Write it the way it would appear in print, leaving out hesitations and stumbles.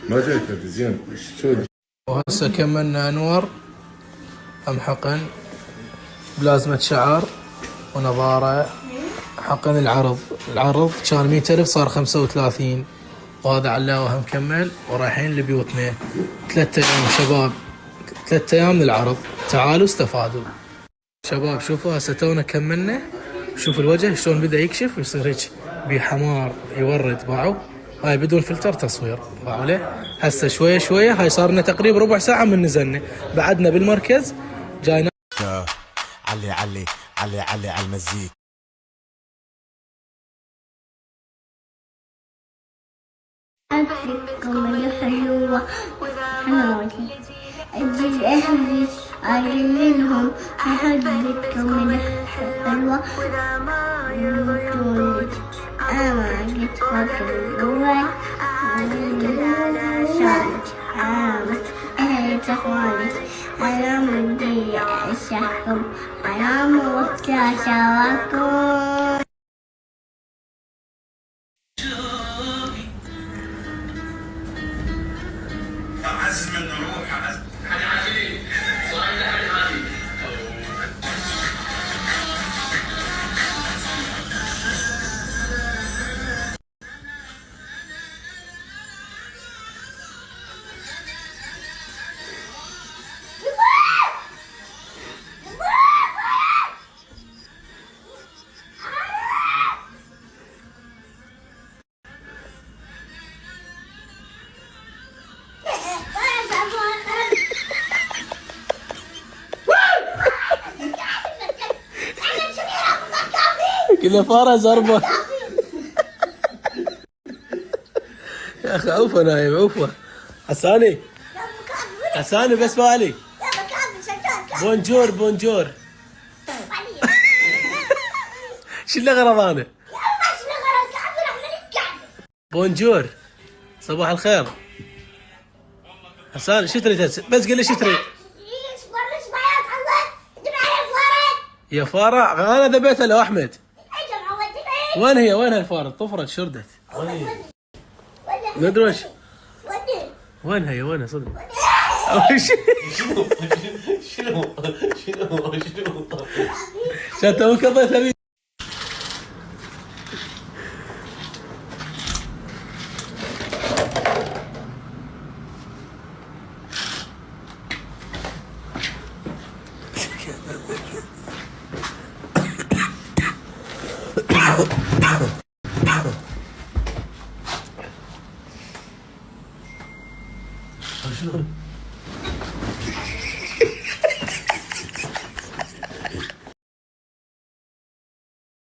ما جايك هذه زين. شو وهسه كملنا انور ام حقن بلازمة شعر ونظارة. حقن العرض كان 100,000 صار 35، وهذا علاوة مكمل ورايحين لبيوتنا 3 أيام شباب، 3 أيام للعرض. تعالوا استفادوا شباب. شوفوا هسه تونا كملنا. شوف الوجه شلون بدأ يكشف ويصير هيك بحمار يورد. باعوا هاي بدون فلتر تصوير باعوا له. هسه شوية شوية هاي صار لنا تقريبا ربع ساعة من نزلنا. بعدنا بالمركز جاينا علي علي علي علي على المزيك. أحبكم الحلوة حمودي أجل أهلي أجل منهم أحبكم الحلوة وجولك أما قلت فكر الأول شارك أما أهل تخوانك أنا مدي أشحكم أنا موكا شواكم. عزم الروح عزم حاجة عجيب صاير حاجة عجيب. كذا فارة زربة. يا أخي عوفة نايم عوفة. حساني بس فالي. بونجور شو اللي غرض أنا؟ بونجور صباح الخير. حساني شو تريد بس قل لي شو تريد. يا فارة أنا ذبيتها لو أحمد. وين الفارة؟ طفرت شردت. ما ادري وش. وينها صدق. شنو شو توك قضيتها. شنو